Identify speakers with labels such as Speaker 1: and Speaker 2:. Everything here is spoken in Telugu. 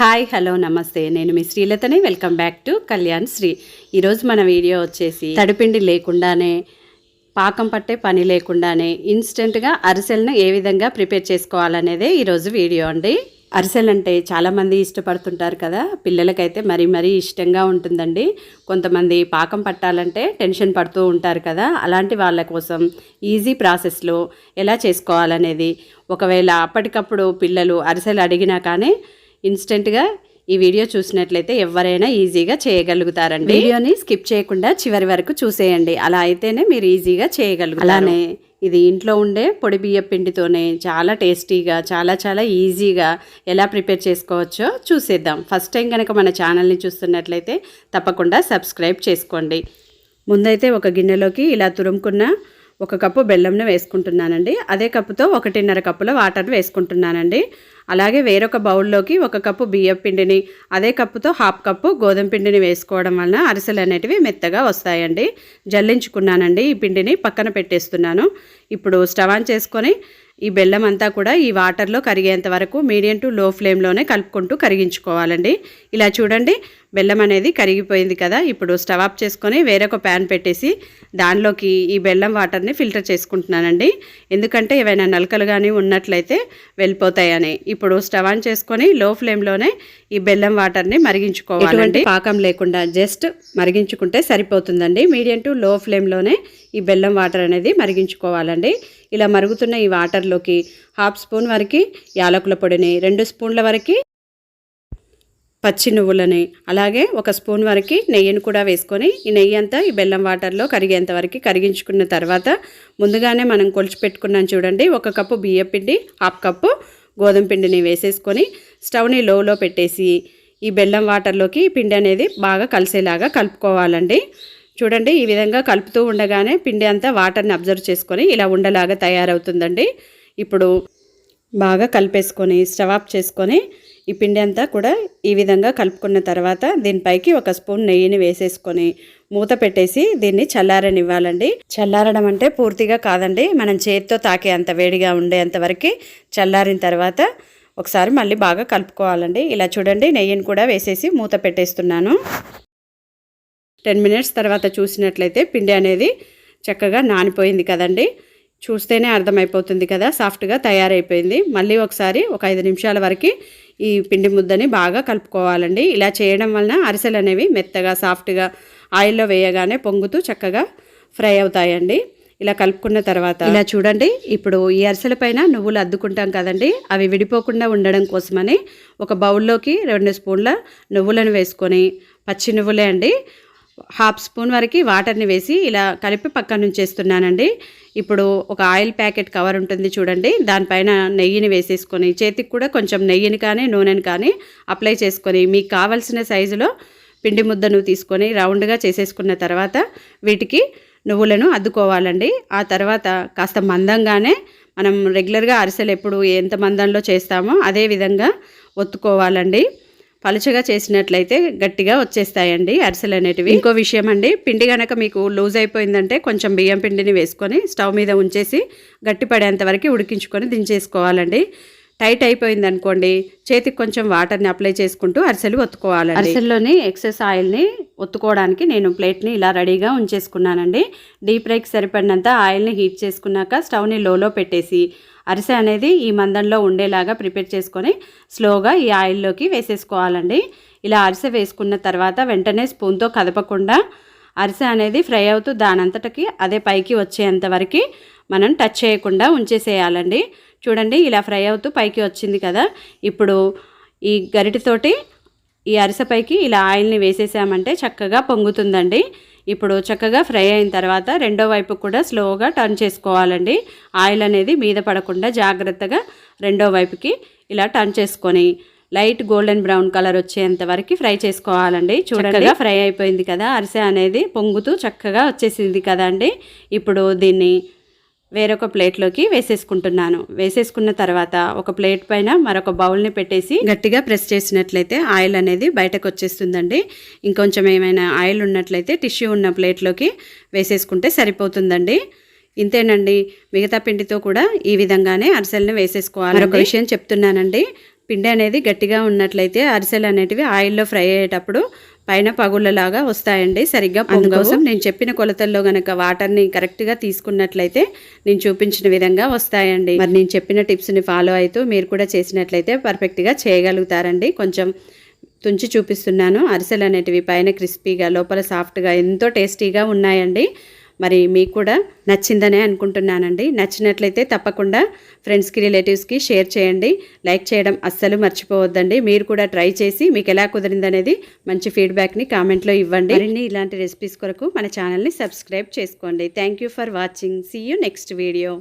Speaker 1: హాయ్ హలో నమస్తే నేను మీ శ్రీలతని వెల్కమ్ బ్యాక్ టు కళ్యాణ్శ్రీ. ఈరోజు మన వీడియో వచ్చేసి తడిపిండి లేకుండానే పాకం పట్టే పని లేకుండానే ఇన్స్టెంట్గా అరిసెలను ఏ విధంగా ప్రిపేర్ చేసుకోవాలనేదే ఈరోజు వీడియో అండి. అరిసెలు అంటే చాలామంది ఇష్టపడుతుంటారు కదా, పిల్లలకైతే మరీ ఇష్టంగా ఉంటుందండి. కొంతమంది పాకం పట్టాలంటే టెన్షన్ పడుతూ ఉంటారు కదా, అలాంటి వాళ్ళ కోసం ఈజీ ప్రాసెస్లో ఎలా చేసుకోవాలనేది, ఒకవేళ అప్పటికప్పుడు పిల్లలు అరిసెలు అడిగినా కానీ ఇన్స్టెంట్గా ఈ వీడియో చూసినట్లయితే ఎవరైనా ఈజీగా చేయగలుగుతారండి. వీడియోని స్కిప్ చేయకుండా చివరి వరకు చూసేయండి, అలా అయితేనే మీరు ఈజీగా చేయగలుగుతారు. అలానే ఇది ఇంట్లో ఉండే పొడి బియ్యం పిండితోనే చాలా టేస్టీగా చాలా ఈజీగా ఎలా ప్రిపేర్ చేసుకోవచ్చో చూసేద్దాం. ఫస్ట్ టైం కనుక మన ఛానల్ని చూస్తున్నట్లయితే తప్పకుండా సబ్స్క్రైబ్ చేసుకోండి. ముందైతే ఒక గిన్నెలోకి ఇలా తురుముకున్న 1 కప్పు బెల్లంను వేసుకుంటున్నానండి. అదే కప్పుతో 1.5 కప్పుల వాటర్ వేసుకుంటున్నానండి. అలాగే వేరొక బౌల్లోకి 1 కప్పు బియ్యం పిండిని, అదే కప్పుతో 1/2 కప్పు గోధుమ పిండిని వేసుకోవడం వలన అరిసెలు అనేటివి మెత్తగా వస్తాయండి. జల్లించుకున్నానండి. ఈ పిండిని పక్కన పెట్టేస్తున్నాను. ఇప్పుడు స్టవ్ ఆన్ చేసుకొని ఈ బెల్లం అంతా కూడా ఈ వాటర్లో కరిగేంత వరకు మీడియం టు లో ఫ్లేమ్లోనే కలుపుకుంటూ కరిగించుకోవాలండి. ఇలా చూడండి, బెల్లం అనేది కరిగిపోయింది కదా. ఇప్పుడు స్టవ్ ఆఫ్ చేసుకొని వేరొక ప్యాన్ పెట్టేసి దానిలోకి ఈ బెల్లం వాటర్ని ఫిల్టర్ చేసుకుంటున్నానండి. ఎందుకంటే ఏవైనా నలకలు కానీ ఉన్నట్లయితే వెళ్ళిపోతాయని. ఇప్పుడు స్టవ్ ఆన్ చేసుకొని లో ఫ్లేమ్లోనే ఈ బెల్లం వాటర్ని మరిగించుకోవాలండి. పాకం లేకుండా జస్ట్ మరిగించుకుంటే సరిపోతుందండి. మీడియం టు లో ఫ్లేమ్లోనే ఈ బెల్లం వాటర్ అనేది మరిగించుకోవాలండి. ఇలా మరుగుతున్న ఈ వాటర్లోకి 1/2 స్పూన్ వరకు యాలకుల పొడిని, 2 స్పూన్ల వరకు పచ్చి నువ్వులని, అలాగే 1 స్పూన్ వరకు నెయ్యిని కూడా వేసుకొని ఈ నెయ్యి అంతా ఈ బెల్లం వాటర్లో కరిగేంత వరకు కరిగించుకున్న తర్వాత ముందుగానే మనం కొలిచి పెట్టుకున్నాం చూడండి, 1 కప్పు బియ్యం పిండి, 1/2 కప్పు గోధుమ పిండిని వేసేసుకొని స్టవ్ని లోలో పెట్టేసి ఈ బెల్లం వాటర్లోకి ఈ పిండి అనేది బాగా కలిసేలాగా కలుపుకోవాలండి. చూడండి, ఈ విధంగా కలుపుతూ ఉండగానే పిండి అంతా వాటర్ని అబ్జర్వ్ చేసుకొని ఇలా ఉండలాగా తయారవుతుందండి. ఇప్పుడు బాగా కలిపేసుకొని స్టవ్ ఆఫ్ చేసుకొని ఈ పిండి అంతా కూడా ఈ విధంగా కలుపుకున్న తర్వాత దీనిపైకి 1 స్పూన్ నెయ్యిని వేసేసుకొని మూత పెట్టేసి దీన్ని చల్లారనివ్వాలండి. చల్లారడం అంటే పూర్తిగా కాదండి, మనం చేతితో తాకే అంత వేడిగా ఉండేంత వరకు చల్లారిన తర్వాత ఒకసారి మళ్ళీ బాగా కలుపుకోవాలండి. ఇలా చూడండి, నెయ్యిని కూడా వేసేసి మూత పెట్టేస్తున్నాను. 10 మినిట్స్ తర్వాత చూసినట్లయితే పిండి అనేది చక్కగా నానిపోయింది కదండి. చూస్తేనే అర్థమైపోతుంది కదా, సాఫ్ట్గా తయారైపోయింది. మళ్ళీ ఒకసారి ఒక 5 నిమిషాల వరకు ఈ పిండి ముద్దని బాగా కలుపుకోవాలండి. ఇలా చేయడం వలన అరిసెలు అనేవి మెత్తగా సాఫ్ట్గా ఆయిల్లో వేయగానే పొంగుతూ చక్కగా ఫ్రై అవుతాయండి. ఇలా కలుపుకున్న తర్వాత ఇలా చూడండి, ఇప్పుడు ఈ అరిసెల పైన నువ్వులు అద్దుకుంటాం కదండి, అవి విడిపోకుండా ఉండడం కోసమని ఒక బౌల్లోకి 2 స్పూన్ల నువ్వులను వేసుకొని, పచ్చి నువ్వులే అండి, 1/2 స్పూన్ వరకు వాటర్ని వేసి ఇలా కలిపి పక్కన ఉంచేస్తున్నానండి. ఇప్పుడు ఒక ఆయిల్ ప్యాకెట్ కవర్ ఉంటుంది చూడండి, దానిపైన నెయ్యిని వేసేసుకొని చేతికి కూడా కొంచెం నెయ్యిని కానీ నూనెని కానీ అప్లై చేసుకొని మీకు కావాల్సిన సైజులో పిండి ముద్దను తీసుకొని రౌండ్గా చేసేసుకున్న తర్వాత వీటికి నువ్వులను అద్దుకోవాలండి. ఆ తర్వాత కాస్త మందంగానే మనం రెగ్యులర్గా అరిసెలు ఎప్పుడు ఎంత మందంలో చేస్తామో అదే విధంగా ఒత్తుకోవాలండి. పలుచగా చేసినట్లయితే గట్టిగా వచ్చేస్తాయండి అరిసెలు అనేటివి. ఇంకో విషయం అండి, పిండి కనుక మీకు లూజ్ అయిపోయిందంటే కొంచెం బియ్యం పిండిని వేసుకొని స్టవ్ మీద ఉంచేసి గట్టి పడేంత వరకు ఉడికించుకొని దించేసుకోవాలండి. టైట్ అయిపోయింది అనుకోండి, చేతికి కొంచెం వాటర్ని అప్లై చేసుకుంటూ అరిసెలు ఒత్తుకోవాలి. అరిసెల్లోని ఎక్సెస్ ఆయిల్ని ఒత్తుకోవడానికి నేను ప్లేట్ని ఇలా రెడీగా ఉంచేసుకున్నానండి. డీప్ ఫ్రైకి సరిపడినంత ఆయిల్ని హీట్ చేసుకున్నాక స్టవ్ని లోలో పెట్టేసి అరిసె అనేది ఈ మందంలో ఉండేలాగా ప్రిపేర్ చేసుకొని స్లోగా ఈ ఆయిల్లోకి వేసేసుకోవాలండి. ఇలా అరిసె వేసుకున్న తర్వాత వెంటనే స్పూన్తో కదపకుండా అరిసె అనేది ఫ్రై అవుతూ దానంతటికి అదే పైకి వచ్చేంత వరకు మనం టచ్ చేయకుండా ఉంచేసేయాలండి. చూడండి, ఇలా ఫ్రై అవుతూ పైకి వచ్చింది కదా. ఇప్పుడు ఈ గరిటెతోటి ఈ అరిసె పైకి ఇలా ఆయిల్ని వేసేసామంటే చక్కగా పొంగుతుందండి. ఇప్పుడు చక్కగా ఫ్రై అయిన తర్వాత రెండో వైపు కూడా స్లోగా టర్న్ చేసుకోవాలండి. ఆయిల్ అనేది మీద పడకుండా జాగ్రత్తగా రెండో వైపుకి ఇలా టర్న్ చేసుకొని లైట్ గోల్డెన్ బ్రౌన్ కలర్ వచ్చేంత వరకు ఫ్రై చేసుకోవాలండి. చూడండి, ఫ్రై అయిపోయింది కదా, అరిసె అనేది పొంగుతూ చక్కగా వచ్చేసింది కదండి. ఇప్పుడు దీన్ని వేరొక ప్లేట్లోకి వేసేసుకుంటున్నాను. వేసేసుకున్న తర్వాత ఒక ప్లేట్ పైన మరొక బౌల్ని పెట్టేసి గట్టిగా ప్రెస్ చేసినట్లయితే ఆయిల్ అనేది బయటకు వచ్చేస్తుందండి. ఇంకొంచెం ఏమైనా ఆయిల్ ఉన్నట్లయితే టిష్యూ ఉన్న ప్లేట్లోకి వేసేసుకుంటే సరిపోతుందండి. ఇంతేనండి, మిగతా పిండితో కూడా ఈ విధంగానే అరిసెలను వేసేసుకోవాలి. మరొక విషయం చెప్తున్నానండి, పిండి అనేది గట్టిగా ఉన్నట్లయితే అరిసెలు అనేటివి ఆయిల్లో ఫ్రై అయ్యేటప్పుడు పైన పగుళ్ళలాగా వస్తాయండి, సరిగ్గా అందుకోసం నేను చెప్పిన కొలతల్లో గనక వాటర్ని కరెక్ట్గా తీసుకున్నట్లయితే నేను చూపించిన విధంగా వస్తాయండి. మరి నేను చెప్పిన టిప్స్ని ఫాలో అవుతూ మీరు కూడా చేసినట్లయితే పర్ఫెక్ట్గా చేయగలుగుతారండి. కొంచెం తుంచి చూపిస్తున్నాను. అరిసెలు అనేటివి పైన క్రిస్పీగా లోపల సాఫ్ట్గా ఎంతో టేస్టీగా ఉన్నాయండి. మరి మీకు కూడా నచ్చిందనే అనుకుంటున్నానండి. నచ్చినట్లయితే తప్పకుండా ఫ్రెండ్స్కి రిలేటివ్స్కి షేర్ చేయండి. లైక్ చేయడం అస్సలు మర్చిపోవద్దండి. మీరు కూడా ట్రై చేసి మీకు ఎలా కుదిరిందనేది మంచి ఫీడ్బ్యాక్ని కామెంట్లో ఇవ్వండి. మరిన్ని ఇలాంటి రెసిపీస్ కొరకు మన ఛానల్ని సబ్స్క్రైబ్ చేసుకోండి. Thank you for watching. See you next video.